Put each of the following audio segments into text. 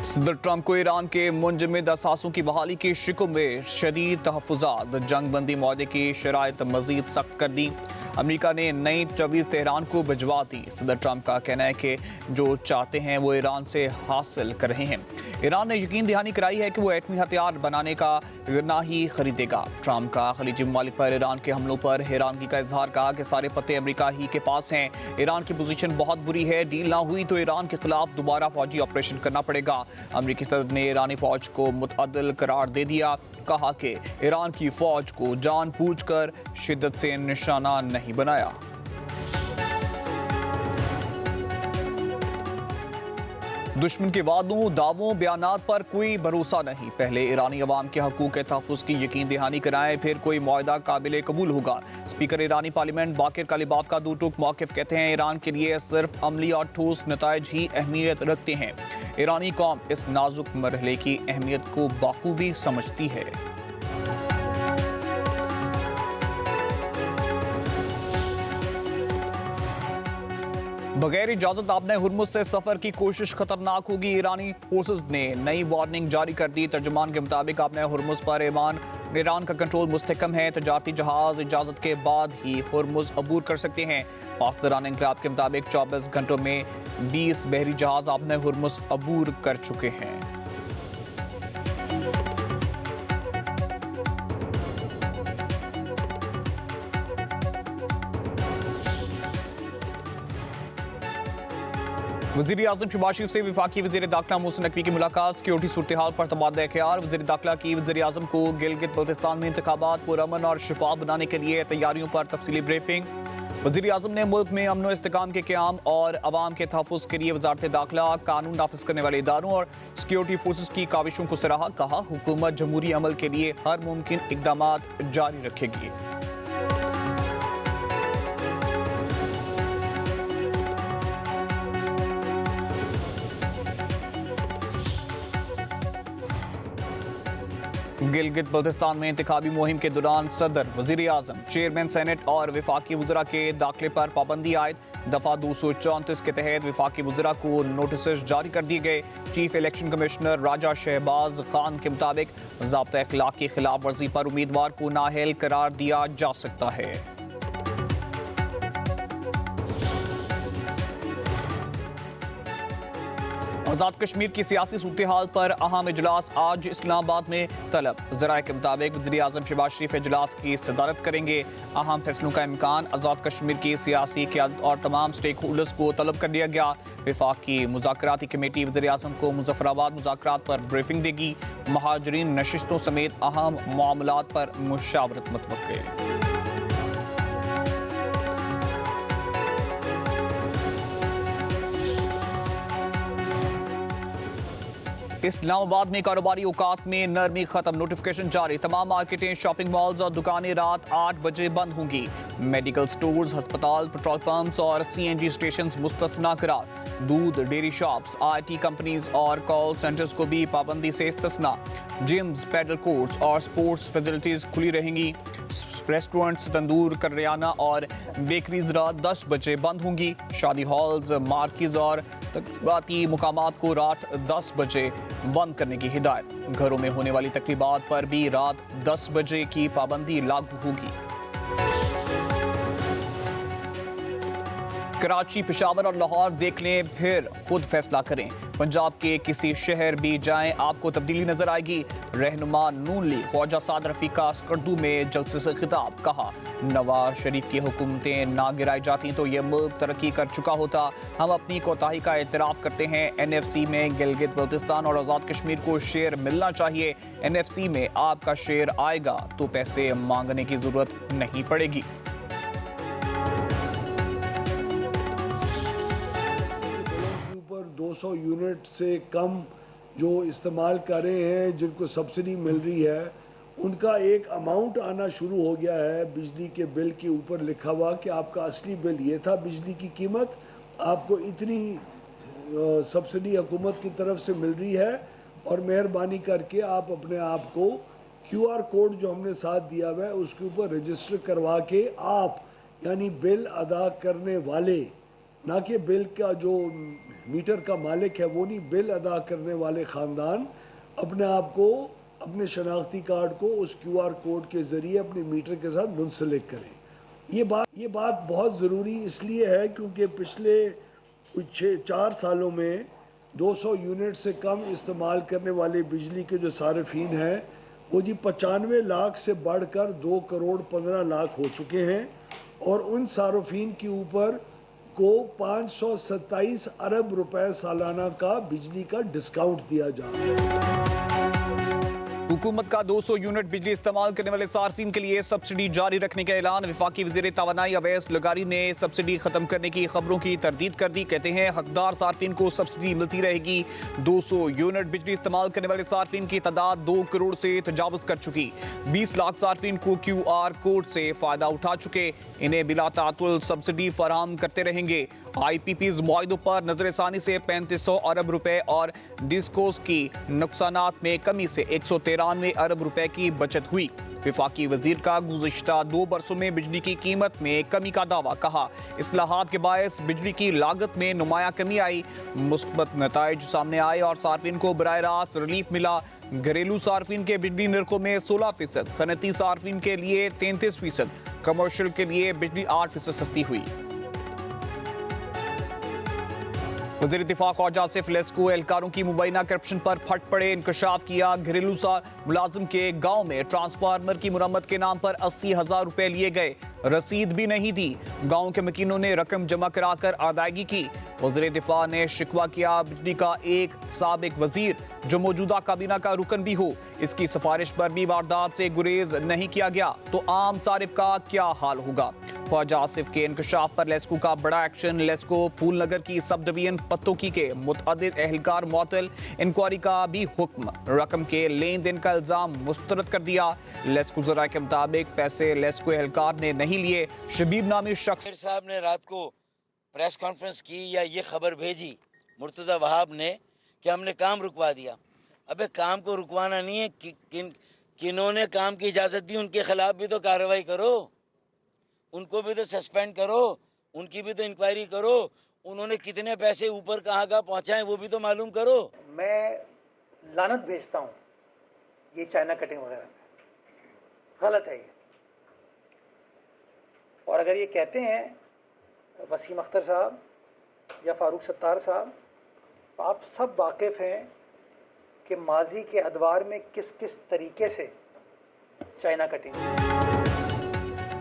सदर ट्रंप को ईरान के मुंजमद असासों की बहाली के शिकु में शदीद तहफ़्फ़ुज़ात, जंग बंदी मुआहदे की शराइत मज़ीद सख्त कर दी। अमेरिका ने नई तवीज़ तेहरान को भिजवा दी। सदर ट्रंप का कहना है कि जो चाहते हैं वो ईरान से हासिल कर रहे हैं। ईरान ने यकीन दहानी कराई है कि वो एटमी हथियार बनाने का ना ही खरीदेगा। ट्रंप का खलीजी ममालिक पर ईरान के हमलों पर हैरानगी का इजहार, कहा कि सारे पत्ते अमेरिका ही के पास हैं। ईरान की पोजीशन बहुत बुरी है, डील ना हुई तो ईरान के खिलाफ दोबारा फौजी ऑपरेशन करना पड़ेगा। अमेरिकी सदर ने ईरानी फौज को मुतअद्दिल करार दे दिया, कहा कि ईरान की फौज को जानबूझकर शिद्दत से निशाना नहीं बनाया। दुश्मन के वादों, दावों, बयानात पर कोई भरोसा नहीं। पहले ईरानी अवाम के हकूक़ के तहफ़्फ़ुज़ की यकीन दहानी कराएं, फिर कोई मुआहदा काबिल कबूल होगा। स्पीकर ईरानी पार्लियामेंट बाकिर कालिबाफ का दो टूक मौक़िफ़, कहते हैं ईरान के लिए सिर्फ अमली और ठोस नताइज ही अहमियत रखते हैं। ईरानी कौम इस नाजुक मरहले की अहमियत को बाखूबी समझती है। बगैर इजाजत आपने हुर्मुज से सफर की कोशिश खतरनाक होगी। ईरानी फोर्सेस ने नई वार्निंग जारी कर दी। तर्जुमान के मुताबिक आपने हुर्मुज पर ईरान का कंट्रोल मुस्तहकम है। तजारती जहाज इजाजत के बाद ही हुर्मुज अबूर कर सकते हैं। पासदारान इंकलाब के मुताबिक 24 घंटों में 20 बहरी जहाज आपने हुर्मुज अबूर कर चुके हैं। वज़ीर आज़म शहबाज शरीफ से वफाकी वज़ीर दाखिला मोहसिन नकवी की मुलाकात, सिक्योरिटी सूरत हाल पर तबादला ख्याल। वज़ीर दाखिला की वज़ीर आज़म को गिलगित बल्तिस्तान में इंतखाबात पुरअमन और शफाफ बनाने के लिए तैयारियों पर तफसीली ब्रीफिंग। वज़ीर आज़म ने मुल्क में अमन व इस्तेकाम के क़याम और अवाम के तहफ़्फ़ुज़ के लिए वज़ारत दाखिला, कानून नाफिज करने वाले इदारों और सिक्योरिटी फोर्सेस की काविशों को सराहा। कहा, हुकूमत जमहूरी अमल के लिए हर मुमकिन इक़दामात जारी रखेगी। गिलगित बल्तिस्तान में इंतखाबी मुहिम के दौरान सदर, वज़ीर आज़म, चेयरमैन सेनेट और वफाकी वज़रा के दाखिले पर पाबंदी आयद। दफ़ा 234 के तहत वफाकी वज़रा को नोटिस जारी कर दिए गए। चीफ इलेक्शन कमिश्नर राजा शहबाज खान के मुताबिक ज़ाब्ता अखलाक की खिलाफ वर्जी पर उम्मीदवार को नाअहल करार दिया जा सकता है। आज़ाद कश्मीर की सियासी सूरत हाल पर अहम इजलास आज इस्लामाबाद में तलब। ज़राए के मुताबिक वज़ीर आज़म शहबाज शरीफ इजलास की सदारत करेंगे। अहम फैसलों का इम्कान। आज़ाद कश्मीर की सियासी क़यादत और तमाम स्टेक होल्डर्स को तलब कर लिया गया। वफाकी मुज़ाकराती कमेटी वज़ीर आज़म को मुज़फ़्फ़राबाद मुज़ाकरात पर ब्रीफिंग देगी। महाजरीन नशिस्तों समेत अहम मामलात पर मुशावरत मुतवक्किल। इस्लामाबाद में कारोबारी औकात में नरमी खत्म, नोटिफिकेशन जारी। तमाम मार्केटें, शॉपिंग मॉल्स और दुकानें रात 8 बजे बंद होंगी। मेडिकल स्टोर्स, अस्पताल, पेट्रोल पंप्स और CNG स्टेशन मुस्तस्ना करार। दूध, डेयरी शॉप्स, IT कंपनीज और कॉल सेंटर्स को भी पाबंदी से इस्तिस्ना। जिम्स, पैडल कोर्ट्स और स्पोर्ट्स फैसिलिटीज खुली रहेंगी। रेस्टोरेंट्स, तंदूर, करियाना और बेकरीज रात 10 बजे बंद होंगी। शादी हॉल्स, मार्केज और तकरीबाती मुकामात को रात 10 बजे बंद करने की हिदायत। घरों में होने वाली तकरीबात पर भी रात 10 बजे की पाबंदी लागू होगी। कराची, पेशावर और लाहौर देख लें, फिर खुद फैसला करें। पंजाब के किसी शहर भी जाएं, आपको तब्दीली नजर आएगी। रहनुमा नून लीग ख्वाजा साद रफीक का स्कर्दू में जलसे से खिताब, कहा, नवाज शरीफ की हुकूमतें ना गिराई जाती तो यह मुल्क तरक्की कर चुका होता। हम अपनी कोताही का एतराफ़ करते हैं। NFC में गिलगित बल्तिस्तान और आज़ाद कश्मीर को शेयर मिलना चाहिए। NFC में आपका शेयर आएगा तो पैसे मांगने की जरूरत नहीं पड़ेगी। 200 यूनिट से कम जो इस्तेमाल कर रहे हैं, जिनको सब्सिडी मिल रही है, उनका एक अमाउंट आना शुरू हो गया है। बिजली के बिल के ऊपर लिखा हुआ कि आपका असली बिल ये था, बिजली की कीमत, आपको इतनी सब्सिडी हुकूमत की तरफ से मिल रही है और मेहरबानी करके आप अपने आप को QR कोड जो हमने साथ दिया हुआ है उसके ऊपर रजिस्टर करवा के आप, यानी बिल अदा करने वाले, ना कि बिल का जो मीटर का मालिक है वो नहीं, बिल अदा करने वाले ख़ानदान अपने आप को, अपने शनाख्ती कार्ड को उस QR कोड के ज़रिए अपने मीटर के साथ मुंसलिक करें। ये बात बहुत ज़रूरी इसलिए है क्योंकि पिछले कुछ 4 सालों में 200 यूनिट से कम इस्तेमाल करने वाले बिजली के जो सार्फिन हैं वो जी 95 लाख से बढ़कर 2 करोड़ 15 लाख हो चुके हैं और उन सार्फिन के ऊपर को 527 अरब रुपए सालाना का बिजली का डिस्काउंट दिया जा रहा है। हुकूमत का 200 यूनिट बिजली इस्तेमाल करने वाले सार्फिन के लिए सब्सिडी जारी रखने का ऐलान। वफाकी वज़ीर तवानाई अवैस लगारी ने सब्सिडी खत्म करने की खबरों की तरदीद कर दी। कहते हैं हकदार सार्फिन को सब्सिडी मिलती रहेगी। 200 यूनिट बिजली इस्तेमाल करने वाले सार्फिन की तादाद 2 करोड़ से तजावुज कर चुकी। 20 लाख सार्फिन को QR कोड से फायदा उठा चुके। इन्हें बिला तातुल सब्सिडी फराहम करते रहेंगे। IPPs मुआहिदों पर नजरसानी से 3500 अरब रुपए और डिस्कोस की नुकसानात में कमी से 193 अरब रुपए की बचत हुई। वफाकी वजीर का गुज़िश्ता 2 बरसों में बिजली की कीमत में कमी का दावा। कहा इस्लाहात के बायस बिजली की लागत में नुमाया कमी आई, मुस्बत नताइज सामने आए और सार्फिन को बराह रास्त रिलीफ मिला। घरेलू सार्फिन के बिजली निर्खों में 16%, सनती सार्फिन के लिए 33%, कमर्शियल के लिए बिजली 8% सस्ती हुई। वज़ीर दिफा ख्वाजा आसिफ लेस्को एहलकारों की मुबैना करप्शन पर फट पड़े। इंकशाफ किया घरेलू मुलाजिम के गांव में ट्रांसफार्मर की मुरम्मत के नाम पर 80,000 रुपए लिए गए, रसीद भी नहीं दी। गांव के मकीनों ने रकम जमा कराकर अदायगी की। वज़ीर दिफा ने शिकवा किया बिजली का एक साबिक वजीर जो मौजूदा काबीना का रुकन भी हो, इसकी सिफारिश पर भी वारदात से गुरेज नहीं किया गया तो आम सारिफ का क्या हाल होगा। ख्वाजा आसिफ के इंकशाफ पर लेस्को का बड़ा एक्शन। लेस्को फूल नगर की सब डिवीजन पत्तोकी के मुतअद्दिद एहलकार मुअत्तल, इंक्वायरी का भी हुक्म। रकम के लेन देन का इल्जाम मुस्तरद कर दिया। लेस्को ज़राए के मुताबिक पैसे लेस्को एहलकार ने नहीं लिए। शबीब नामी शख्स साहब ने रात को प्रेस कॉन्फ्रेंस की या ये खबर भेजी मुर्तज़ा वहाब ने कि हमने काम रुकवा दिया। अबे काम को रुकवाना नहीं है, किन्होंने काम की इजाज़त दी उनके खिलाफ भी तो कार्रवाई करो, उनको भी तो सस्पेंड करो, उनकी भी तो इंक्वायरी करो, उन्होंने कितने पैसे ऊपर कहाँ पहुँचाए वो भी तो मालूम करो। मैं लानत भेजता हूँ ये चाइना कटिंग वगैरह पे, गलत है ये। और अगर ये कहते हैं वसीम अख्तर साहब या फारूक सत्तार साहब, आप सब वाकिफ़ हैं कि माजी के अदवार में किस किस तरीके से चाइना कटिंग।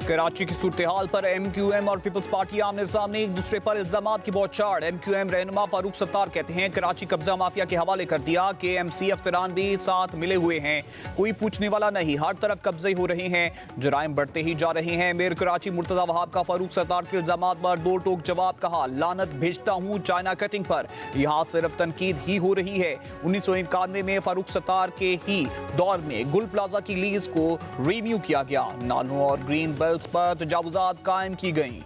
कराची की सूरत हाल पर MQM और पीपल्स पार्टी आमने सामने एक दूसरे पर इल्जामात की बौछार। MQM रहनुमा फारूक सत्तार कहते हैं कराची कब्जा माफिया के हवाले कर दिया। KMC अफसरान भी साथ मिले हुए हैं, कोई पूछने वाला नहीं, हर तरफ कब्जे हो रहे हैं, जराइम बढ़ते ही जा रहे हैं। मेयर कराची मुर्तज़ा वहाब का फारूक सत्तार के इल्जामात पर दो टोक जवाब। कहा लानत भेजता हूँ चाइना कटिंग पर, यहाँ सिर्फ तनकीद ही हो रही है। 1991 में फारूक सत्तार के ही दौर में गुल प्लाजा की लीज को रिन्यू किया गया। नालों और ग्रीन बेल्ट पर तजावुजात कायम की गई।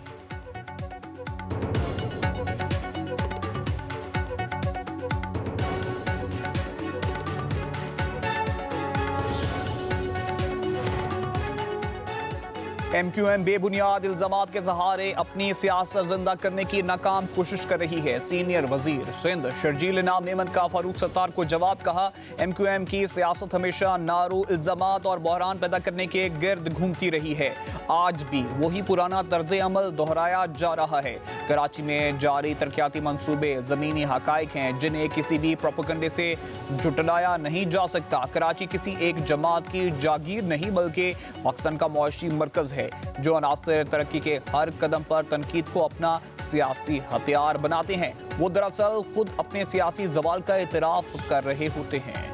MQM बेबुनियाद इल्जामात के सहारे अपनी सियासत जिंदा करने की नाकाम कोशिश कर रही है। सीनियर वजीर सिंध शर्जील इनाम नेमत का फारूक सत्तार को जवाब। कहा MQM की सियासत हमेशा नारों, इल्जामात और बहरान पैदा करने के गिर्द घूमती रही है। आज भी वही पुराना तर्ज अमल दोहराया जा रहा है। कराची में जारी तरक्याती मंसूबे जमीनी हकाइक हैं जिन्हें किसी भी प्रोपेगेंडे से झुटलाया नहीं जा सकता। कराची किसी एक जमात की जागीर नहीं बल्कि पाकिस्तान का मुआशी मरकज है जो अनासर तरक्की के हर कदम पर तनकीद को अपना सियासी हथियार बनाते हैं। वो दरअसल खुद अपने सियासी जवाल का इतराफ कर रहे होते हैं।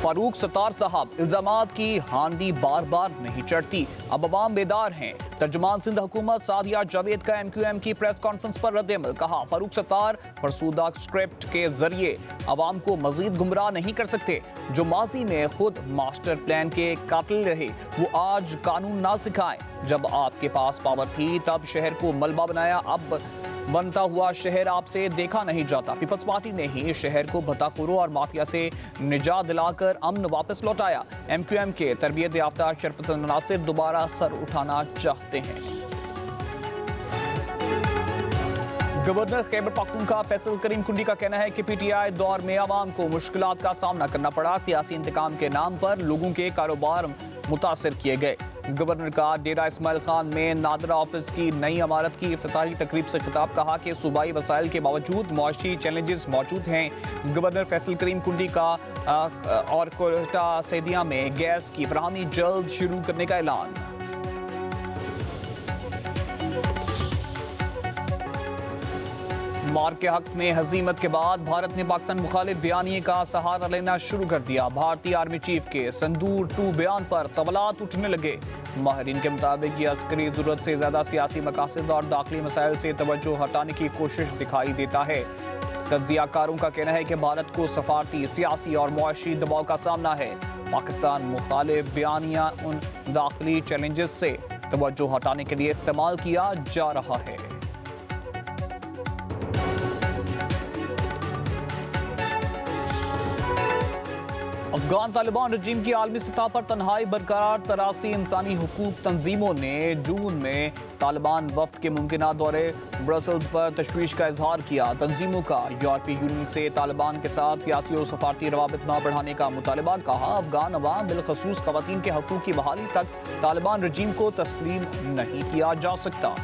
फारूक सत्तार साहब, इल्जामात की हांडी बार बार नहीं चढ़ती, अब अवाम बेदार हैं। तर्जुमान सिंध हुकूमत सादिया जावेद का MQM की प्रेस कॉन्फ्रेंस पर रद्द-ए-अमल। कहा फारूक सत्तार फरसूदा स्क्रिप्ट के जरिए अवाम को मजीद गुमराह नहीं कर सकते। जो माजी में खुद मास्टर प्लान के कातिल रहे वो आज कानून ना सिखाएं। जब आपके पास पावर थी तब शहर को मलबा बनाया, अब बनता हुआ शहर आपसे देखा नहीं जाता। पीपल्स पार्टी ने ही शहर को भत्ताखोरों और माफिया से निजात दिलाकर अमन वापस लौटाया। MQM के तरबियत याफ्ता शरपसंद अनासिर दोबारा सर उठाना चाहते हैं। गवर्नर खैबर पख्तूनख्वा फैसल करीम कुंडी का कहना है कि पीटीआई दौर में आवाम को मुश्किलात का सामना करना पड़ा। सियासी इंतकाम के नाम पर लोगों के कारोबार मुतासर किए गए। गवर्नर का डेरा इस्माइल खान में नादरा ऑफिस की नई इमारत की इफ्तिताही तकरीब से खिताब, कहा कि सूबाई वसाइल के बावजूद मुआशी चैलेंजेस मौजूद हैं। गवर्नर फैसल करीम कुंडी का और कोयटा सैदिया में गैस की फराहमी जल्द शुरू करने का ऐलान। मार के हक में हजीमत के बाद भारत ने पाकिस्तान मुखालिफ बयानिए का सहारा लेना शुरू कर दिया। भारतीय आर्मी चीफ के संदूर 2 बयान पर सवालात उठने लगे। माहिरीन के मुताबिक ये अस्करी जरूरत से ज्यादा सियासी मकासद और दाखिली मसाइल से तवज्जो हटाने की कोशिश दिखाई देता है। तज्जियाकारों का कहना है कि भारत को सफारती, सियासी और मुआशी दबाव का सामना है। पाकिस्तान मुखालिफ बयानिया उन दाखिली चैलेंजेस से तवज्जो हटाने के लिए इस्तेमाल किया जा रहा है। अफगान तालिबान रजीम की आलमी सतह पर तन्हाई बरकरार। 83 इंसानी हुकूक तंजीमों ने जून में तालिबान वफ्द के मुमकिना दौरे ब्रसल्स पर तशवीश का इजहार किया। तंजीमों का यूरोपीय यूनियन से तालिबान के साथ सियासी और सफारती रवाबित न बढ़ाने का मुतालबा। कहा अफगान अवाम बिलखसूस खवातीन के हकूक की बहाली तक तालिबान रजीम को तस्लीम नहीं किया जा सकता।